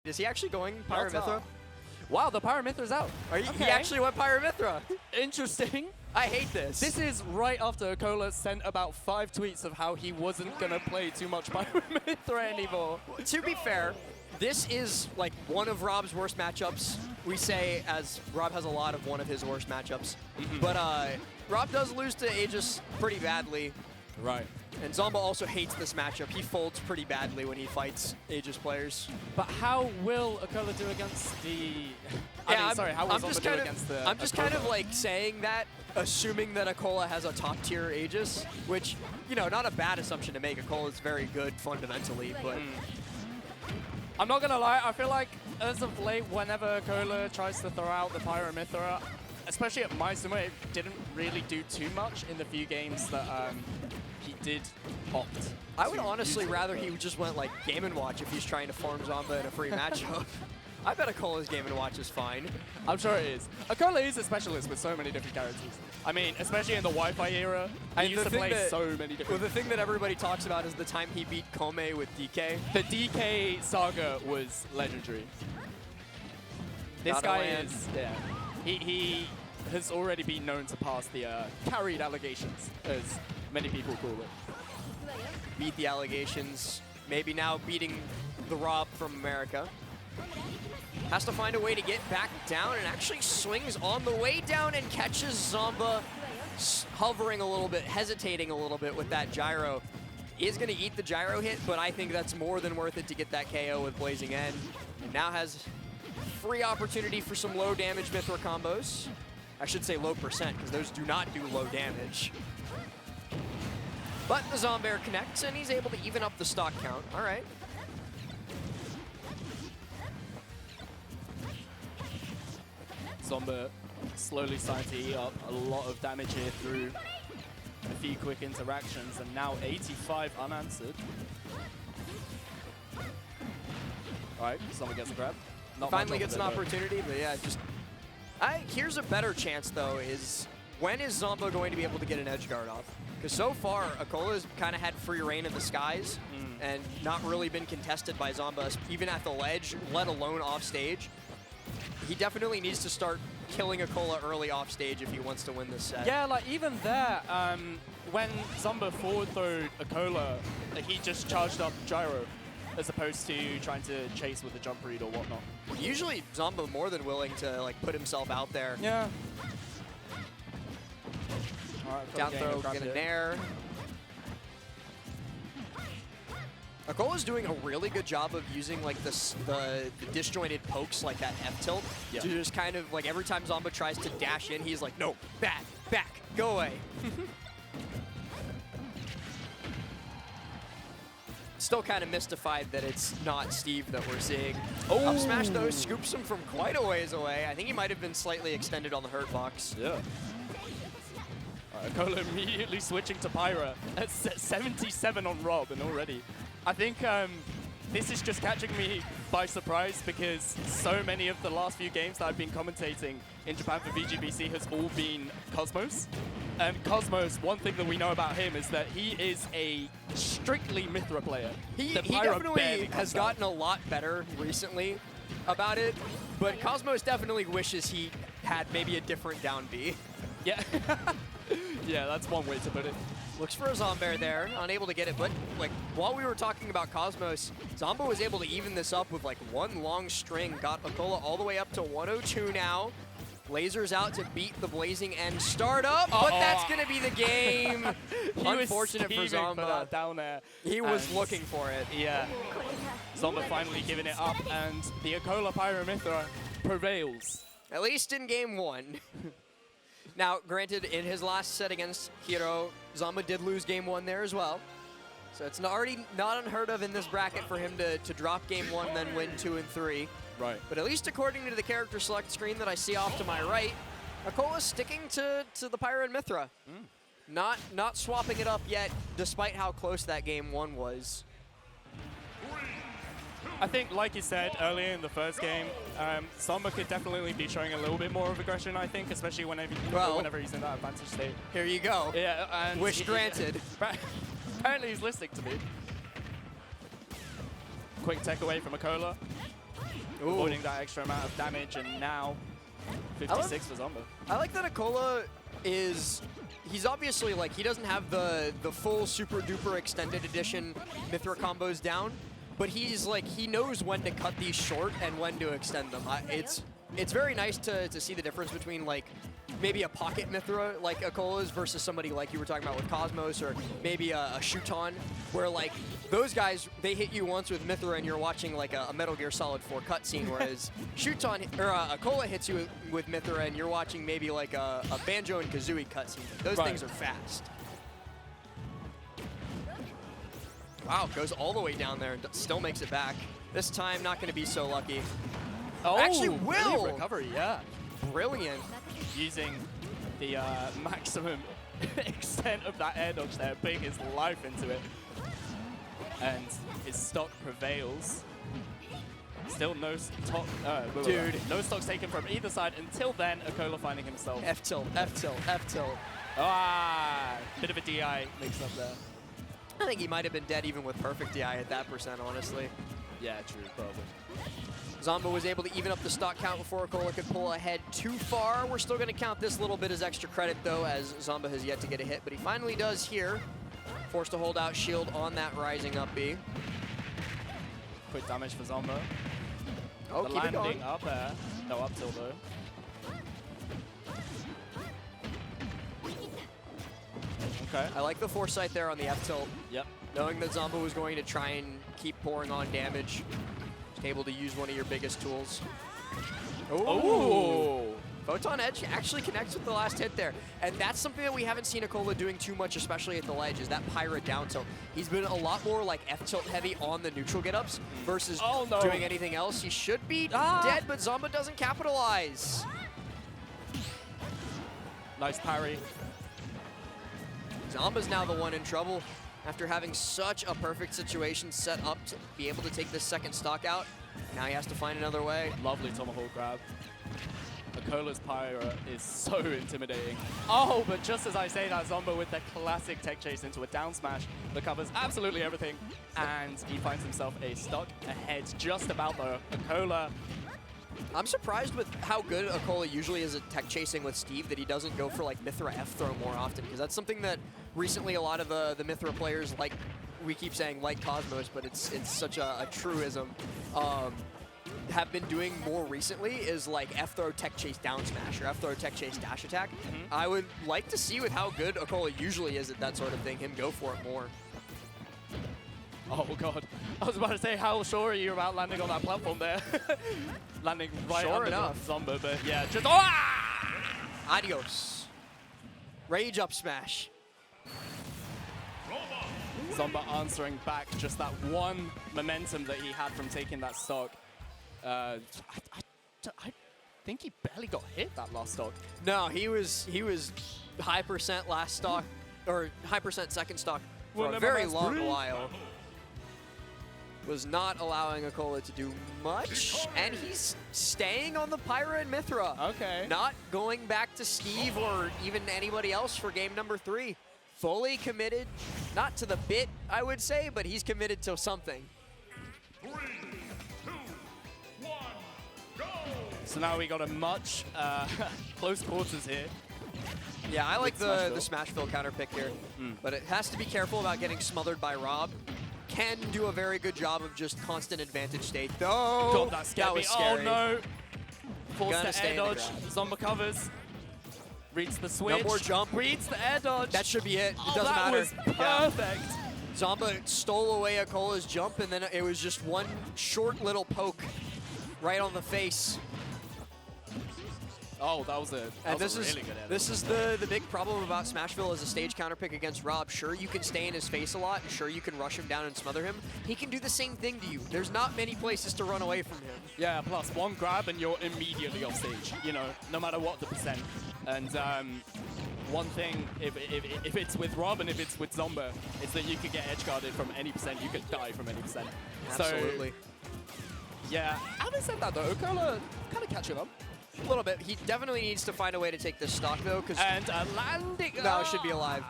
Is he actually going Pyra Mythra? Wow, the Pyra Mythra's out. He actually went Pyra Mythra. Interesting. I hate this. This is right after Acola sent about 5 tweets of how he wasn't going to play too much Pyra Mythra anymore. To be fair, this is like one of Rob's worst matchups. We say as Rob has a lot of one of his worst matchups. But Rob does lose to Aegis pretty badly. Right. And Zomba also hates this matchup. He folds pretty badly when he fights Aegis players. But how will Acola do against the... how will Zomba do against the I'm just kind of like saying that, assuming that Acola has a top tier Aegis, which, you know, not a bad assumption to make. Acola is very good fundamentally, but... I'm not going to lie, I feel like as of late, whenever Acola tries to throw out the Pyra Mythra, especially at my sim, it didn't really do too much in the few games that he did opt. I would honestly rather he just went like Game & Watch if he's trying to farm Zomba in a free matchup. I bet Acola's Game & Watch is fine. I'm sure it is. Acola is a specialist with so many different characters. I mean, especially in the Wi-Fi era, he used to play so many different... Well, the thing that everybody talks about is the time he beat Kome with DK. The DK saga was legendary. This guy is... Yeah. He has already been known to pass the carried allegations, as many people call it. Beat the allegations. Maybe now beating the Rob from America. Has to find a way to get back down and actually swings on the way down and catches Zomba hovering a little bit, hesitating a little bit with that gyro. Is going to eat the gyro hit, but I think that's more than worth it to get that KO with Blazing End. And now has free opportunity for some low damage Mythra combos. I should say low percent, because those do not do low damage. But the Zombear connects, and he's able to even up the stock count. All right. Zomba slowly starting to eat up a lot of damage here through a few quick interactions, and now 85 unanswered. All right, Zomba gets a grab. Finally gets an opportunity, but yeah, just... here's a better chance, though, is when is Zomba going to be able to get an edge guard off? Because so far, Acola's kind of had free reign in the skies and not really been contested by Zomba, even at the ledge, let alone off stage. He definitely needs to start killing Acola early off stage if he wants to win this set. Yeah, like even there, when Zomba forward throwed Acola, he just charged up gyro as opposed to trying to chase with the jump read or whatnot. Usually Zomba more than willing to like put himself out there. Yeah. Down throw, get a nair. Acola's doing a really good job of using like the disjointed pokes like that F tilt to just kind of like every time Zomba tries to dash in, he's like, no, back, go away. Still kind of mystified that it's not Steve that we're seeing. Oh, up smash though, scoops him from quite a ways away. I think he might have been slightly extended on the hurt box. Yeah. Acola immediately switching to Pyra at 77 on Rob, and already. I think this is just catching me by surprise because so many of the last few games that I've been commentating in Japan for VGBC has all been Cosmos. And Cosmos, one thing that we know about him is that he is a strictly Mythra player. He definitely has gotten a lot better recently about it, but Cosmos definitely wishes he had maybe a different down B. Yeah. Yeah, that's one way to put it. Looks for a Zombear there, unable to get it, but like while we were talking about Cosmos, Zomba was able to even this up with like one long string, got Acola all the way up to 102 now. Lasers out to beat the Blazing End startup, but that's gonna be the game. Unfortunate for Zomba. For that down there. He was looking for it. Yeah. Zomba finally giving it up, and the Acola Pyra Mythra prevails. At least in game 1. Now, granted, in his last set against Hiro, Zomba did lose game 1 there as well. So it's already not unheard of in this bracket for him to drop game 1, then win 2 and 3. Right. But at least according to the character select screen that I see off to my right, Acola's sticking to the Pyra and Mythra. Not swapping it up yet, despite how close that game 1 was. I think, like you said earlier in the first game, Zomba could definitely be showing a little bit more of aggression, I think, especially whenever he's in that advantage state. Here you go. Yeah, and wish granted. Apparently he's listening to me. Quick tech away from Acola. avoiding that extra amount of damage, and now 56 for Zomba. I like that Acola is, he's obviously like, he doesn't have the full super duper extended edition Mythra combos down, but he's like, he knows when to cut these short and when to extend them. It's very nice to see the difference between like maybe a pocket Mythra like Acola's versus somebody like you were talking about with Cosmos, or maybe a Shuton, where like those guys, they hit you once with Mythra and you're watching like a Metal Gear Solid 4 cutscene, whereas Shuton or Acola hits you with Mythra and you're watching maybe like a Banjo and Kazooie cutscene. Those things are fast. Wow, goes all the way down there and still makes it back. This time, not going to be so lucky. Oh, actually will. Recovery, yeah. Brilliant. Using the maximum extent of that air dodge there, putting his life into it. And his stock prevails. Still no stock, no stocks taken from either side until then. Acola finding himself. F tilt, F tilt, F tilt. Ah, bit of a DI mix up there. I think he might have been dead even with perfect DI at that percent, honestly. Yeah, true, probably. Zomba was able to even up the stock count before Acola could pull ahead too far. We're still going to count this little bit as extra credit, though, as Zomba has yet to get a hit, but he finally does here. Forced to hold out shield on that rising up B. Quick damage for Zomba. Oh, the keep it going. landing up there. No up till though. Okay. I like the foresight there on the F tilt. Yep. Knowing that Zomba was going to try and keep pouring on damage. Able to use one of your biggest tools. Oh! Photon Edge actually connects with the last hit there. And that's something that we haven't seen Acola doing too much, especially at the ledge, is that Pyra down tilt. He's been a lot more like F-tilt heavy on the neutral get-ups versus doing anything else. He should be dead, but Zomba doesn't capitalize. Nice parry. Zomba's now the one in trouble after having such a perfect situation set up to be able to take this second stock out. Now he has to find another way. Lovely tomahawk grab. Acola's Pyra is so intimidating. Oh, but just as I say that, Zomba with the classic tech chase into a down smash that covers absolutely everything, and he finds himself a stock ahead just about though. Acola. I'm surprised with how good Acola usually is at tech chasing with Steve, that he doesn't go for like Mythra F-throw more often, because that's something that recently a lot of the Mythra players, like we keep saying like Cosmos, but it's such a truism, have been doing more recently, is like F-throw tech chase down smash or F-throw tech chase dash attack. I would like to see, with how good Acola usually is at that sort of thing, him go for it more. Oh god, I was about to say, how sure are you about landing on that platform there? Landing right under Zomba, but yeah, just Adios. Rage up smash. Zomba answering back just that one momentum that he had from taking that stock. I think he barely got hit that last stock. No, he was high percent last stock, or high percent second stock for a very long while. Was not allowing Acola to do much, and he's staying on the Pyra and Mythra. Okay. Not going back to Steve or even anybody else for game number 3. Fully committed, not to the bit, I would say, but he's committed to something. 3, 2, 1, go! So now we got a much close quarters here. Yeah, I like the Smashville counter pick here, but it has to be careful about getting smothered by Rob. Can do a very good job of just constant advantage state, though. God, that was scary. Oh no! Forced the air dodge. Zomba covers. Reads the switch. No more jump. Reads the air dodge. That should be it. It doesn't matter. That was perfect. Yeah. Zomba stole away Acola's jump, and then it was just one short little poke right on the face. Oh, that was a really good edit. This is the big problem about Smashville as a stage counter pick against Rob. Sure, you can stay in his face a lot, and sure, you can rush him down and smother him. He can do the same thing to you. There's not many places to run away from him. Yeah, plus one grab and you're immediately off stage, you know, no matter what the percent. And one thing, if it's with Rob and if it's with Zomba, is that you could get edge guarded from any percent. You could die from any percent. Absolutely. So, yeah, having said that though, Acola kind of catching up. A little bit. He definitely needs to find a way to take this stock, though, because... And landing... No, it should be alive.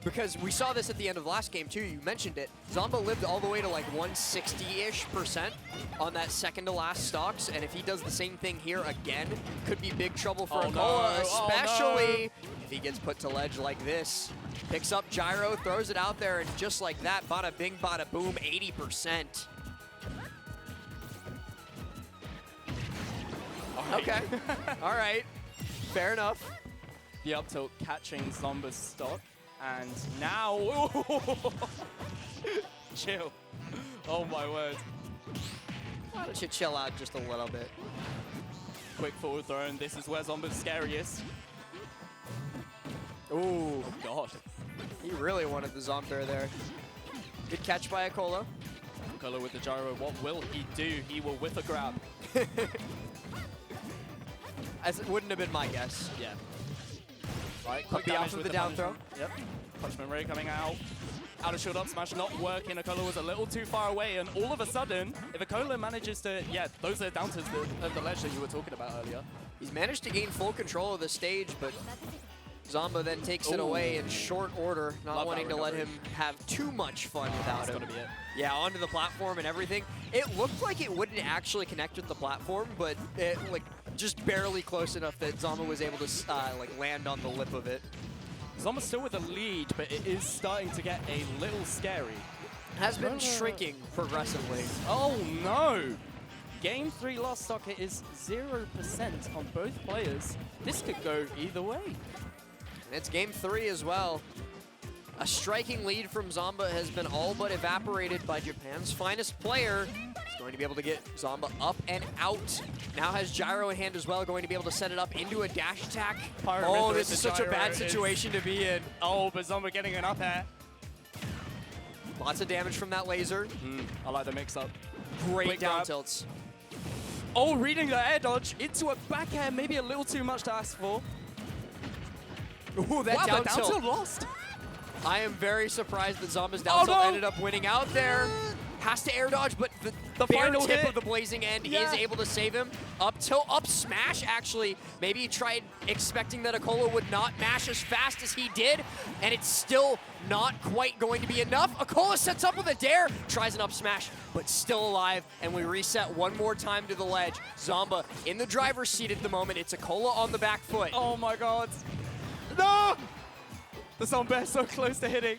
because we saw this at the end of the last game too, you mentioned it. Zomba lived all the way to like 160-ish% on that second to last stocks, and if he does the same thing here again, could be big trouble for Acola, especially if he gets put to ledge like this. Picks up gyro, throws it out there, and just like that, bada bing, bada boom, 80%. Okay, all right, fair enough. The up tilt catching Zomba's stock, and now, chill. Oh my word. Why don't you chill out just a little bit? Quick forward throw, and this is where Zomba's scariest. Ooh, Oh god. he really wanted the Zomba there. Good catch by Acola. Acola with the gyro, what will he do? He will whiff a grab. As it wouldn't have been my guess. Yeah. Right, Quick quick damage off of with the down throw. Yep. Punishment ray coming out. Out of shield up smash not working. Acola was a little too far away, and all of a sudden, if Acola manages to, yeah, those are down to the ledge that you were talking about earlier. He's managed to gain full control of the stage, but Zomba then takes it away in short order, not Love wanting that to let recovery. him have too much fun without That's him. gotta be it. Yeah, onto the platform and everything. It looked like it wouldn't actually connect with the platform, but it like just barely close enough that Zomba was able to like land on the lip of it. Zomba's still with a lead, but it is starting to get a little scary. Has been shrinking progressively. Oh no! Game 3 lost stock hit is 0% on both players. This could go either way. And it's game 3 as well. A striking lead from Zomba has been all but evaporated by Japan's finest player. He's going to be able to get Zomba up and out. Now has gyro in hand as well, going to be able to set it up into a dash attack. Pyra Oh, with this the is such a gyro bad is- situation to be in. Oh, but Zomba getting an up air. Lots of damage from that laser. I like the mix-up. Great Quick down grab. tilts. Oh, reading the air dodge into a back air, maybe a little too much to ask for. Ooh, that Wow, down the down tilt. tilt lost. I am very surprised that Zomba's down tilt no! ended up winning out there. Has to air dodge, but the bare final tip hit. of the blazing end Yeah. is able to save him. Up tilt, up smash, actually. Maybe he tried expecting that Acola would not mash as fast as he did, and it's still not quite going to be enough. Acola sets up with a dare, tries an up smash, but still alive, and we reset one more time to the ledge. Zomba in the driver's seat at the moment. It's Acola on the back foot. Oh my god. No! The Zomba is so close to hitting.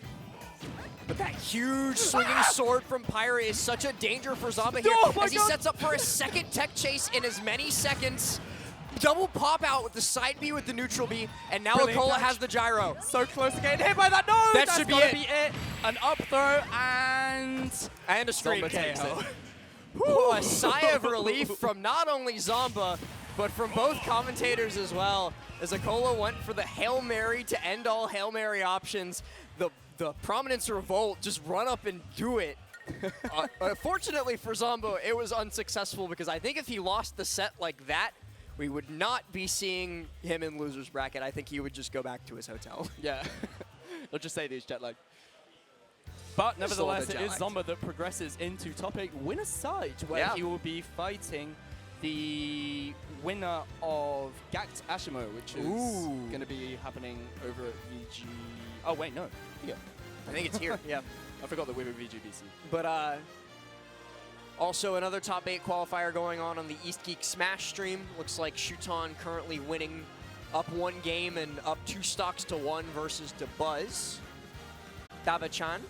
But that huge swinging sword from Pyra is such a danger for Zomba here Oh my as he God. sets up for a second tech chase in as many seconds. Double pop out with the side B with the neutral B, and now Brilliant Acola catch. has the gyro. So close to getting hit by that. No! That That's should be gotta it. be it. An up throw and And a screen Zomba takes KO. it. Whew, a sigh of relief from not only Zomba, but from both commentators as well, as Acola went for the Hail Mary to end all Hail Mary options. The Prominence Revolt, just run up and do it. Fortunately for Zomba, it was unsuccessful because I think if he lost the set like that, we would not be seeing him in loser's bracket. I think he would just go back to his hotel. Yeah. I'll just say these jet lag. But Just a little nevertheless, bit it is jet-lagged. Zomba that progresses into top 8 winner's side, where Yeah. he will be fighting the winner of Gact Ashimo, which is Ooh. going to be happening over at VG. Oh, wait, no. Yeah. I think it's here, yeah. I forgot that we were VGBC. But also another top 8 qualifier going on the East Geek Smash stream. Looks like Shuton currently winning up 1 game and up 2 stocks to 1 versus DeBuzz. Dava-chan